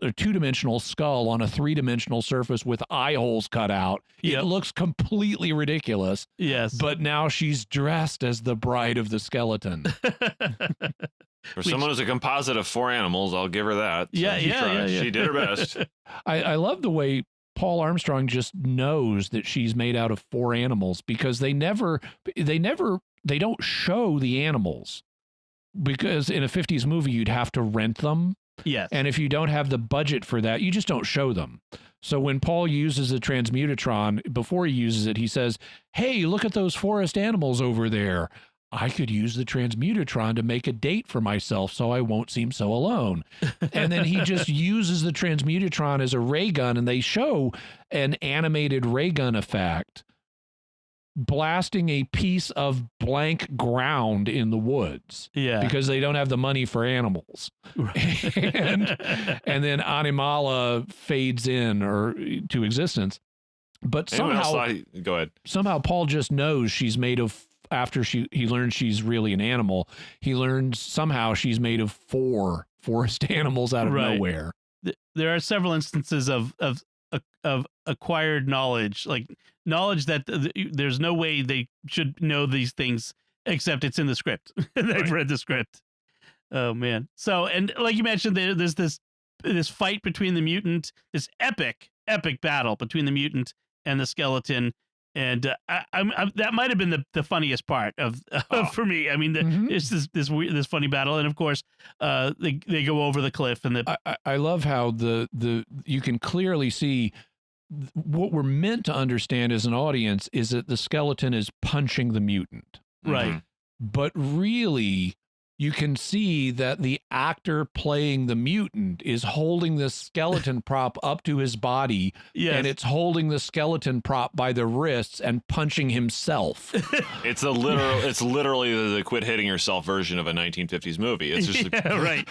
a two-dimensional skull on a three-dimensional surface with eye holes cut out. Yep. It looks completely ridiculous. Yes. But now she's dressed as the bride of the skeleton. For someone who's a composite of 4 animals, I'll give her that. Yeah, yeah. She did her best. I love the way Paul Armstrong just knows that she's made out of 4 animals because they don't show the animals, because in a 50s movie, you'd have to rent them. Yes. And if you don't have the budget for that, you just don't show them. So when Paul uses a transmutatron, before he uses it, he says, hey, look at those forest animals over there. I could use the transmutatron to make a date for myself so I won't seem so alone. And then he just uses the transmutatron as a ray gun, and they show an animated ray gun effect blasting a piece of blank ground in the woods. Yeah. Because they don't have the money for animals. and then Animala fades in or to existence. But go ahead. Somehow Paul just knows she's made of, after he learns she's really an animal, he learns somehow she's made of 4 forest animals out of nowhere. There are several instances of acquired knowledge, like knowledge that there's no way they should know these things except it's in the script. They've read the script. Oh man. So, and like you mentioned, there's this fight between the mutant, this epic battle between the mutant and the skeleton. And that might have been the funniest part of for me. I mean, it's this funny battle, and of course, they go over the cliff, and I love how the you can clearly see what we're meant to understand as an audience is that the skeleton is punching the mutant. Right. But really, you can see that the actor playing the mutant is holding the skeleton prop up to his body, and it's holding the skeleton prop by the wrists and punching himself. It's literally the quit hitting yourself version of a 1950s movie. It's just right.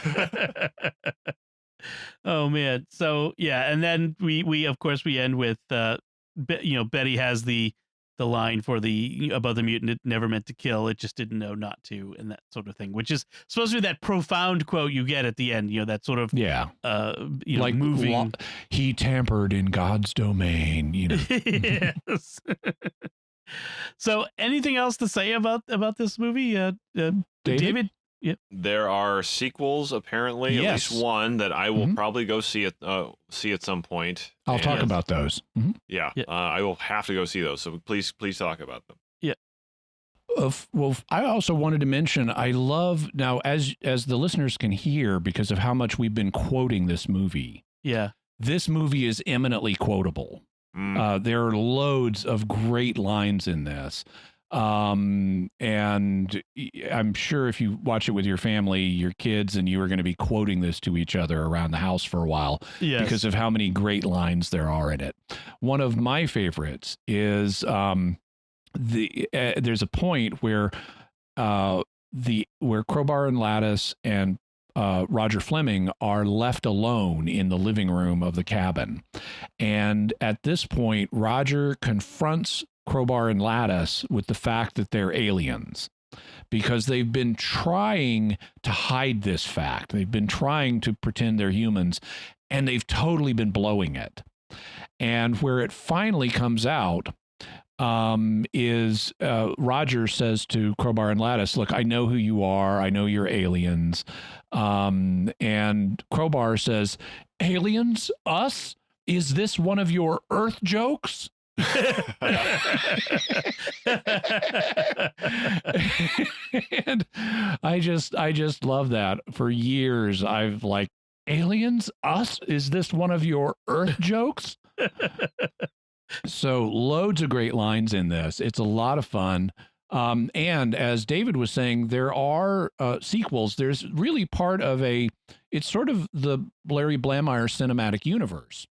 Oh man. So yeah, and then we of course we end with Betty has the line for the about the mutant, it never meant to kill, it just didn't know not to, and that sort of thing, which is supposed to be that profound quote you get at the end, that sort of like moving. He tampered in God's domain, Yes. So anything else to say about this movie, David? Yep. There are sequels, apparently, at least one that I will probably go see at some point. I'll talk about those. Yeah, I will have to go see those. So please talk about them. Yeah. Well, I also wanted to mention, I love now, as the listeners can hear, because of how much we've been quoting this movie. Yeah. This movie is eminently quotable. There are loads of great lines in this. And I'm sure if you watch it with your family, your kids, and you are going to be quoting this to each other around the house for a while, because of how many great lines there are in it. One of my favorites is there's a point where where Crowbar and Lattice and Roger Fleming are left alone in the living room of the cabin, and at this point, Roger confronts Crowbar and Lattice with the fact that they're aliens, because they've been trying to hide this fact. They've been trying to pretend they're humans, and they've totally been blowing it. And where it finally comes out is Roger says to Crowbar and Lattice, look, I know who you are. I know you're aliens. And Crowbar says, aliens? Us? Is this one of your Earth jokes? And I just love that. For years I've like, aliens, us, is this one of your Earth jokes? So loads of great lines in this. It's a lot of fun. And as David was saying, there are sequels. There's really part of it's sort of the Larry Blamire cinematic universe.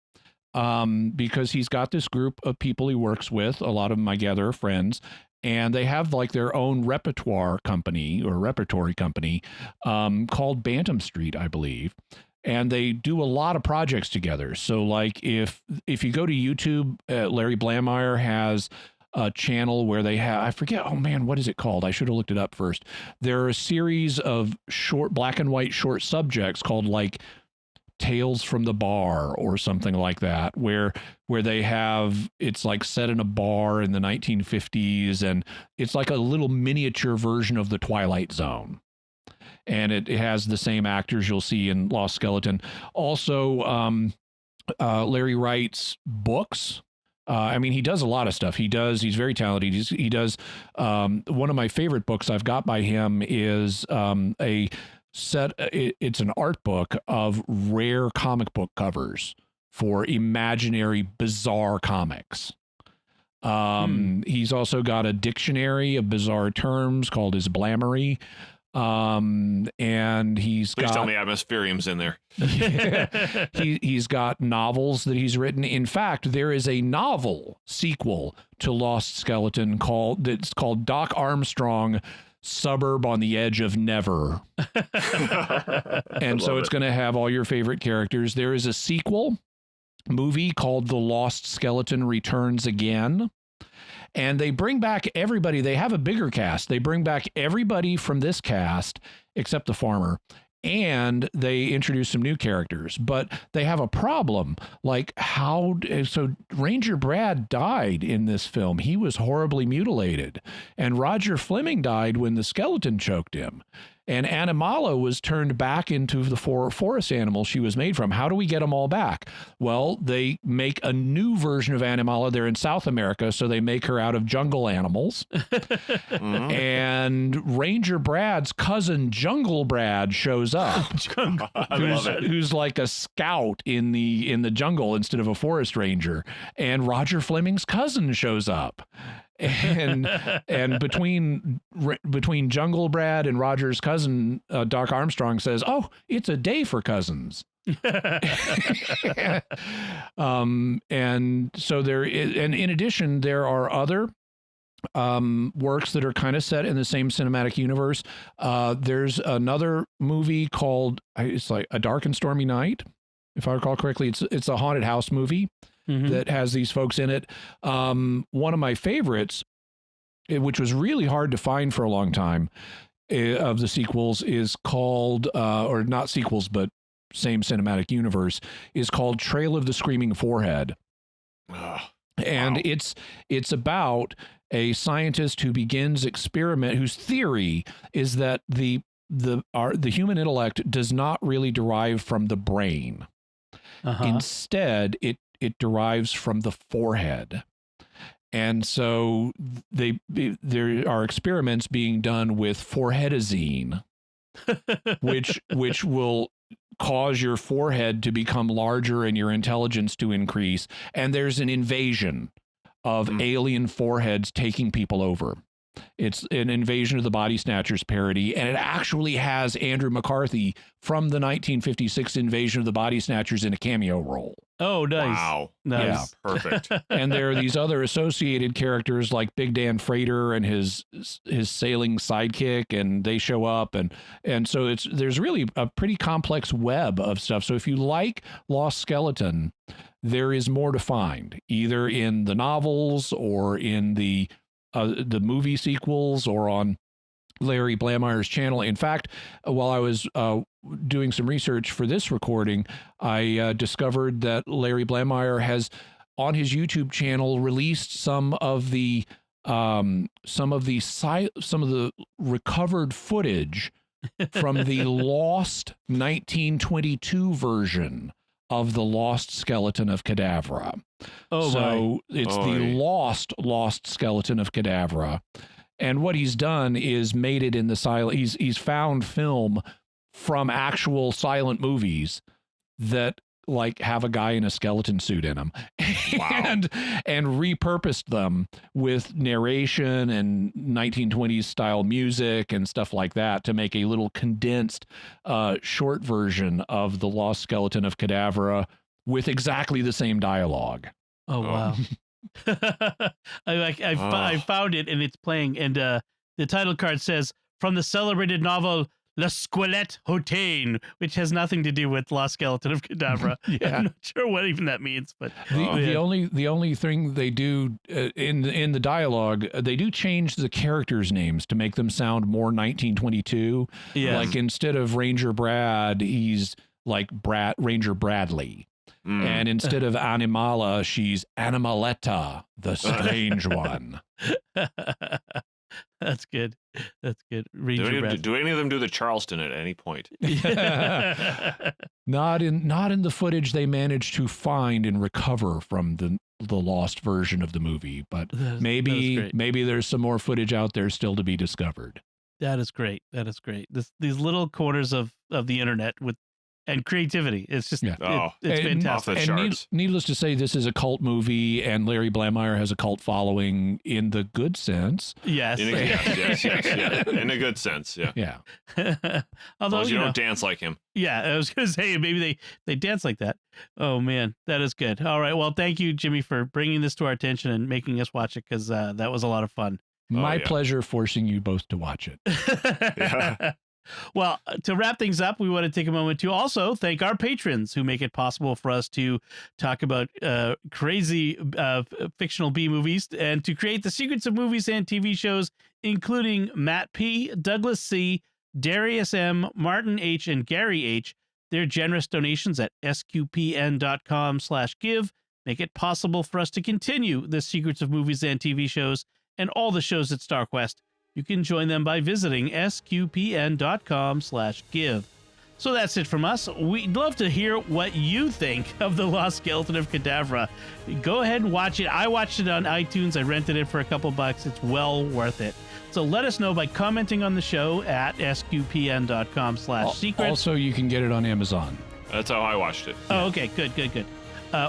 Because he's got this group of people he works with, a lot of them I gather are friends, and they have like their own repertory company called Bantam Street, I believe. And they do a lot of projects together. So like if you go to YouTube, Larry Blamire has a channel where they have, I forget, oh man, what is it called? I should have looked it up first. There are a series of short black and white short subjects called like Tales from the Bar or something like that, where they have, it's like set in a bar in the 1950s, and it's like a little miniature version of the Twilight Zone. And it has the same actors you'll see in Lost Skeleton. Also, Larry Wright's books. I mean, he does a lot of stuff. He's very talented. He does, one of my favorite books I've got by him is it's an art book of rare comic book covers for imaginary bizarre comics. He's also got a dictionary of bizarre terms called his Blammery. And Please tell me Atmospherium's in there. He's got novels that he's written. In fact, there is a novel sequel to Lost Skeleton called Doc Armstrong, Suburb on the Edge of Never. And so it's going to have all your favorite characters. There is a sequel movie called The Lost Skeleton Returns Again. And they bring back everybody. They have a bigger cast. They bring back everybody from this cast except the farmer. And they introduce some new characters, but they have a problem. Like so Ranger Brad died in this film. He was horribly mutilated, and Roger Fleming died when the skeleton choked him. And Animala was turned back into the forest animal she was made from. How do we get them all back? Well, they make a new version of Animala. They're in South America, so they make her out of jungle animals. And Ranger Brad's cousin, Jungle Brad, shows up. Who's like a scout in the jungle instead of a forest ranger. And Roger Fleming's cousin shows up. And between Jungle Brad and Roger's cousin, Doc Armstrong says, "Oh, it's a day for cousins." And so and in addition, there are other works that are kind of set in the same cinematic universe. There's another movie called, it's like A Dark and Stormy Night, if I recall correctly. It's a haunted house movie that has these folks in it. One of my favorites, which was really hard to find for a long time, of the sequels, is called, or not sequels, but same cinematic universe, is called Trail of the Screaming Forehead. And it's about a scientist who begins whose theory is that the human intellect does not really derive from the brain. Instead, it derives from the forehead. And so there are experiments being done with foreheadazine, which will cause your forehead to become larger and your intelligence to increase. And there's an invasion of alien foreheads taking people over. It's an Invasion of the Body Snatchers parody, and it actually has Andrew McCarthy from the 1956 Invasion of the Body Snatchers in a cameo role. Oh, nice. Wow. Nice. Yeah. Perfect. And there are these other associated characters like Big Dan Frater and his sailing sidekick, and they show up, and so there's really a pretty complex web of stuff. So if you like Lost Skeleton, there is more to find, either in the novels or in the movie sequels or on Larry Blameyer's channel. In fact, while I was doing some research for this recording, I discovered that Larry Blameyer has on his YouTube channel released some of the recovered footage from the lost 1922 version of the Lost Skeleton of Cadavra. Oh, so it's the lost skeleton of Cadavra. And what he's done is made it in the silent. He's found film from actual silent movies that like have a guy in a skeleton suit in them, and repurposed them with narration and 1920s style music and stuff like that to make a little condensed short version of the Lost Skeleton of Cadavra with exactly the same dialogue. Oh, wow. I found it and it's playing, and the title card says, from the celebrated novel Le Squelette Hautaine, which has nothing to do with Lost Skeleton of Cadavra. I'm not sure what even that means, but the only thing they do in the dialogue, they do change the characters' names to make them sound more 1922. Yeah, like instead of Ranger Brad, he's like Ranger Bradley. And instead of Animala, she's Animaletta, the strange one. That's good. That's good. Do any of them do the Charleston at any point? Not in the footage they managed to find and recover from the lost version of the movie, but maybe there's some more footage out there still to be discovered. That is great. That is great. These little corners of the internet and creativity. It's just, it's fantastic. Off the charts. Needless to say, this is a cult movie, and Larry Blameyer has a cult following in the good sense. Yes. Yes. In a good sense, yeah. Yeah. Although you don't dance like him. Yeah, I was going to say, maybe they dance like that. Oh, man, that is good. All right, well, thank you, Jimmy, for bringing this to our attention and making us watch it, because that was a lot of fun. My pleasure forcing you both to watch it. Yeah. Well, to wrap things up, we want to take a moment to also thank our patrons who make it possible for us to talk about crazy fictional B movies and to create the secrets of movies and TV shows, including Matt P., Douglas C., Darius M., Martin H., and Gary H. Their generous donations at sqpn.com/give make it possible for us to continue the secrets of movies and TV shows and all the shows at StarQuest. you can join them by visiting sqpn.com/give. So that's it from us. We'd love to hear what you think of The Lost Skeleton of Cadavra. Go ahead and watch it. I watched it on iTunes. I rented it for a couple bucks. It's well worth it. So let us know by commenting on the show at sqpn.com/secrets. Also, you can get it on Amazon. That's how I watched it. Oh, okay. Good.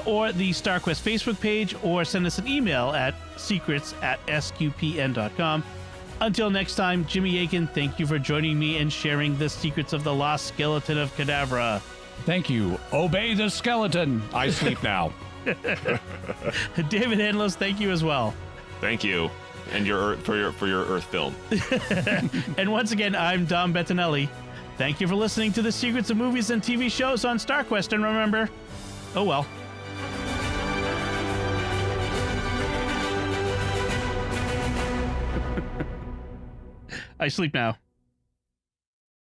Or the StarQuest Facebook page, or send us an email at secrets@sqpn.com. Until next time, Jimmy Akin, thank you for joining me and sharing the secrets of the Lost Skeleton of Cadavra. Thank you. Obey the skeleton. I sleep now. David Handlos, thank you as well. Thank you, and for your Earth film. And once again, I'm Dom Bettinelli. Thank you for listening to the secrets of movies and TV shows on StarQuest, and remember, oh well. I sleep now.